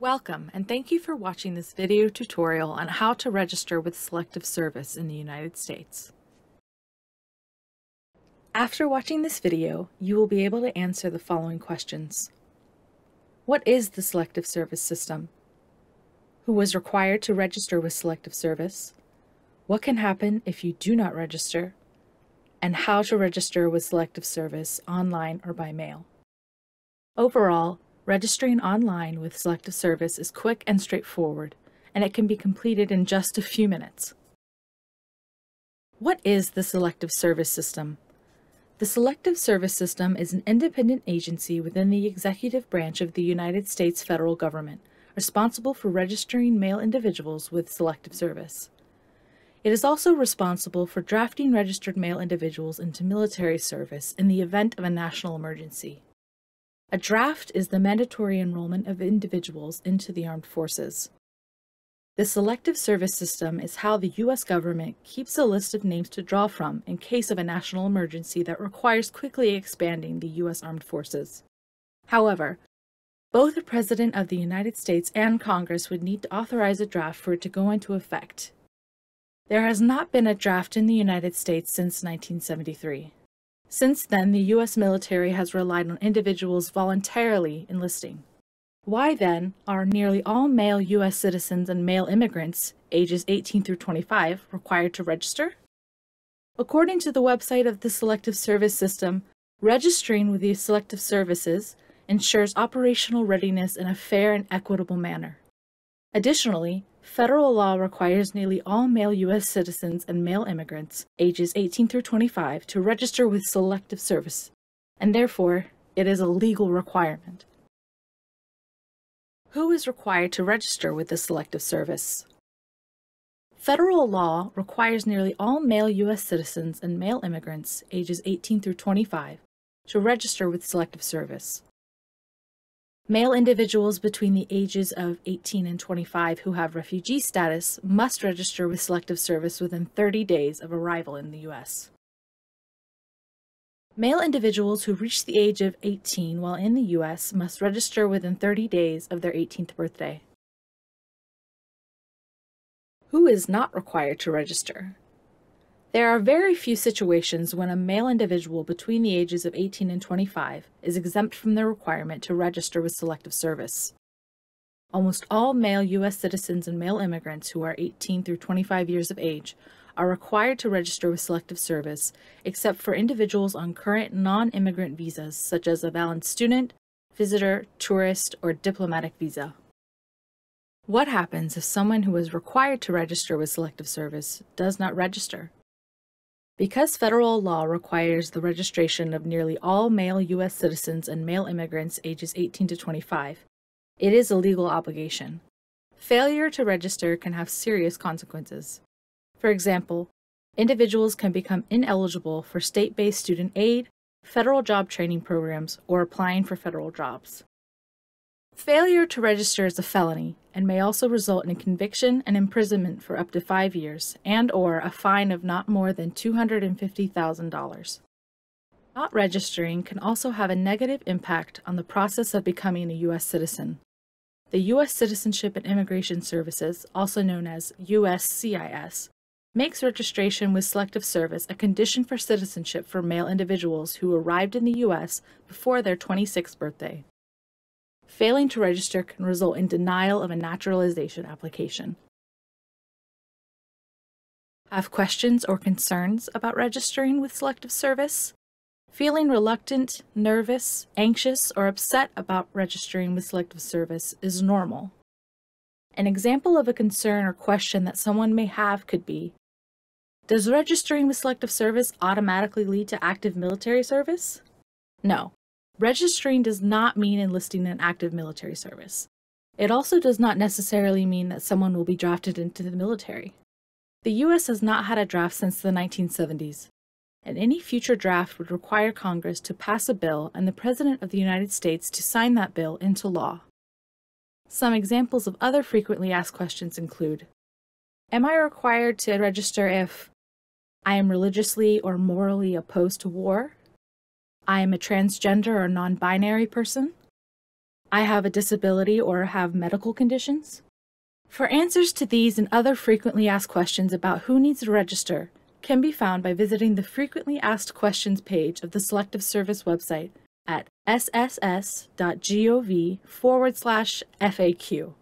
Welcome, and thank you for watching this video tutorial on how to register with Selective Service in the United States. After watching this video, you will be able to answer the following questions. What is the Selective Service system? Who was required to register with Selective Service? What can happen if you do not register? And how to register with Selective Service online or by mail. Overall, registering online with Selective Service is quick and straightforward, and it can be completed in just a few minutes. What is the Selective Service System? The Selective Service System is an independent agency within the executive branch of the United States federal government, responsible for registering male individuals with Selective Service. It is also responsible for drafting registered male individuals into military service in the event of a national emergency. A draft is the mandatory enrollment of individuals into the armed forces. The Selective Service System is how the U.S. government keeps a list of names to draw from in case of a national emergency that requires quickly expanding the U.S. Armed Forces. However, both the President of the United States and Congress would need to authorize a draft for it to go into effect. There has not been a draft in the United States since 1973. Since then, the U.S. military has relied on individuals voluntarily enlisting. Why, then, are nearly all male U.S. citizens and male immigrants, ages 18 through 25, required to register? According to the website of the Selective Service System, registering with the Selective Services ensures operational readiness in a fair and equitable manner. Additionally, federal law requires nearly all male U.S. citizens and male immigrants, ages 18 through 25, to register with Selective Service, and therefore, it is a legal requirement. Who is required to register with the Selective Service? Federal law requires nearly all male U.S. citizens and male immigrants, ages 18 through 25, to register with Selective Service. Male individuals between the ages of 18 and 25 who have refugee status must register with Selective Service within 30 days of arrival in the U.S. Male individuals who reach the age of 18 while in the U.S. must register within 30 days of their 18th birthday. Who is not required to register? There are very few situations when a male individual between the ages of 18 and 25 is exempt from the requirement to register with Selective Service. Almost all male U.S. citizens and male immigrants who are 18 through 25 years of age are required to register with Selective Service, except for individuals on current non-immigrant visas such as a valid student, visitor, tourist, or diplomatic visa. What happens if someone who is required to register with Selective Service does not register? Because federal law requires the registration of nearly all male U.S. citizens and male immigrants ages 18 to 25, it is a legal obligation. Failure to register can have serious consequences. For example, individuals can become ineligible for state-based student aid, federal job training programs, or applying for federal jobs. Failure to register is a felony and may also result in conviction and imprisonment for up to 5 years and/or a fine of not more than $250,000. Not registering can also have a negative impact on the process of becoming a U.S. citizen. The U.S. Citizenship and Immigration Services, also known as USCIS, makes registration with Selective Service a condition for citizenship for male individuals who arrived in the U.S. before their 26th birthday. Failing to register can result in denial of a naturalization application. Have questions or concerns about registering with Selective Service? Feeling reluctant, nervous, anxious, or upset about registering with Selective Service is normal. An example of a concern or question that someone may have could be, does registering with Selective Service automatically lead to active military service? No. Registering does not mean enlisting in active military service. It also does not necessarily mean that someone will be drafted into the military. The U.S. has not had a draft since the 1970s, and any future draft would require Congress to pass a bill and the President of the United States to sign that bill into law. Some examples of other frequently asked questions include, am I required to register if I am religiously or morally opposed to war? I am a transgender or non-binary person? I have a disability or have medical conditions? For answers to these and other frequently asked questions about who needs to register can be found by visiting the Frequently Asked Questions page of the Selective Service website at sss.gov/FAQ.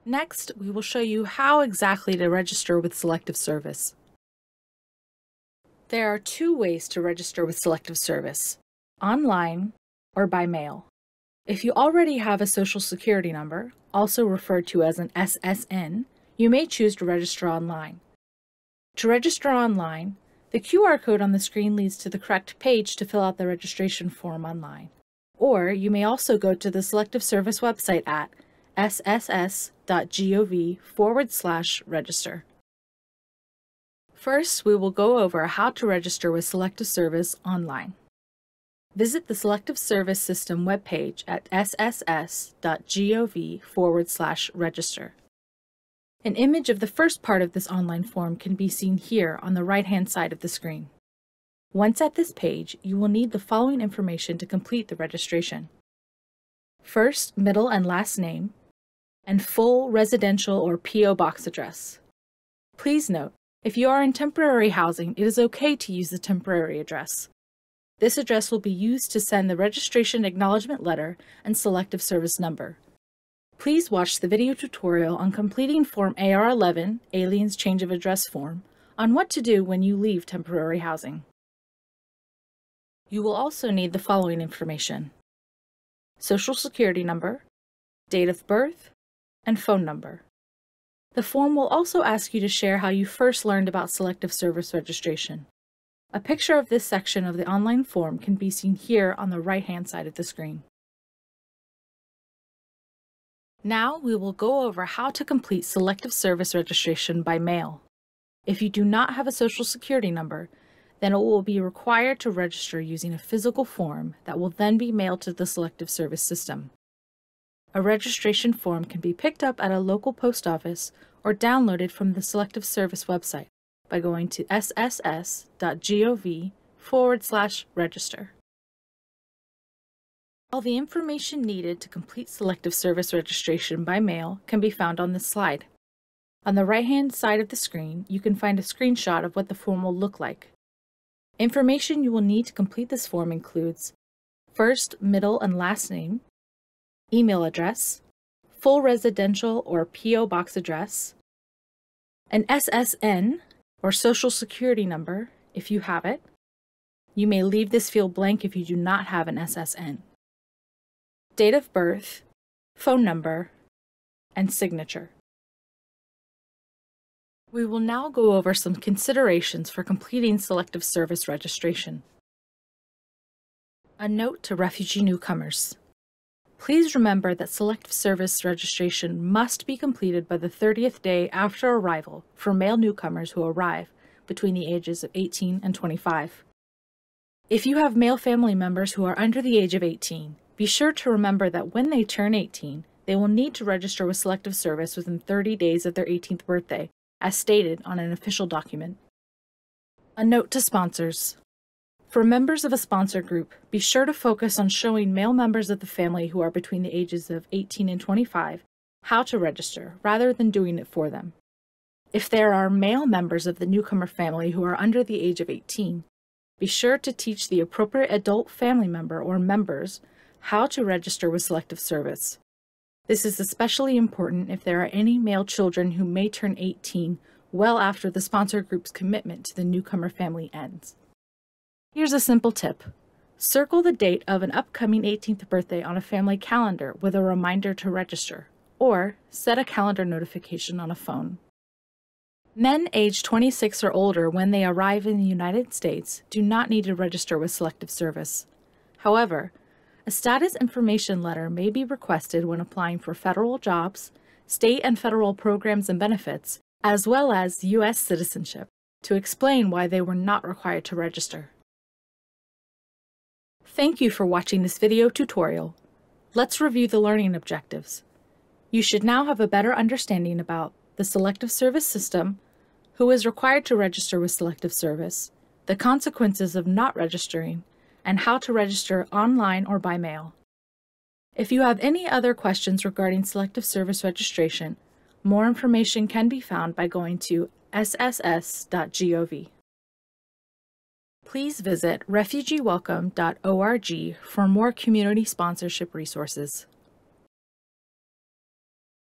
Next, we will show you how exactly to register with Selective Service. There are two ways to register with Selective Service: online or by mail. If you already have a Social Security number, also referred to as an SSN, you may choose to register online. To register online, the QR code on the screen leads to the correct page to fill out the registration form online. Or you may also go to the Selective Service website at sss.gov/register. First, we will go over how to register with Selective Service online. Visit the Selective Service System webpage at sss.gov/register. An image of the first part of this online form can be seen here on the right-hand side of the screen. Once at this page, you will need the following information to complete the registration: first, middle, and last name, and full residential or P.O. box address. Please note, if you are in temporary housing, it is okay to use the temporary address. This address will be used to send the registration acknowledgement letter and Selective Service number. Please watch the video tutorial on completing Form AR11, Aliens Change of Address Form, on what to do when you leave temporary housing. You will also need the following information: Social Security number, date of birth, and phone number. The form will also ask you to share how you first learned about Selective Service registration. A picture of this section of the online form can be seen here on the right-hand side of the screen. Now we will go over how to complete Selective Service registration by mail. If you do not have a Social Security number, then it will be required to register using a physical form that will then be mailed to the Selective Service system. A registration form can be picked up at a local post office or downloaded from the Selective Service website by going to sss.gov/register. All the information needed to complete Selective Service registration by mail can be found on this slide. On the right-hand side of the screen, you can find a screenshot of what the form will look like. Information you will need to complete this form includes first, middle, and last name, email address, full residential or P.O. box address, an SSN or Social Security number if you have it. You may leave this field blank if you do not have an SSN. Date of birth, phone number, and signature. We will now go over some considerations for completing Selective Service registration. A note to refugee newcomers. Please remember that Selective Service registration must be completed by the 30th day after arrival for male newcomers who arrive between the ages of 18 and 25. If you have male family members who are under the age of 18, be sure to remember that when they turn 18, they will need to register with Selective Service within 30 days of their 18th birthday, as stated on an official document. A note to sponsors. For members of a sponsor group, be sure to focus on showing male members of the family who are between the ages of 18 and 25 how to register, rather than doing it for them. If there are male members of the newcomer family who are under the age of 18, be sure to teach the appropriate adult family member or members how to register with Selective Service. This is especially important if there are any male children who may turn 18 well after the sponsor group's commitment to the newcomer family ends. Here's a simple tip. Circle the date of an upcoming 18th birthday on a family calendar with a reminder to register, or set a calendar notification on a phone. Men aged 26 or older when they arrive in the United States do not need to register with Selective Service. However, a status information letter may be requested when applying for federal jobs, state and federal programs and benefits, as well as U.S. citizenship, to explain why they were not required to register. Thank you for watching this video tutorial. Let's review the learning objectives. You should now have a better understanding about the Selective Service system, who is required to register with Selective Service, the consequences of not registering, and how to register online or by mail. If you have any other questions regarding Selective Service registration, more information can be found by going to sss.gov. Please visit refugeewelcome.org for more community sponsorship resources.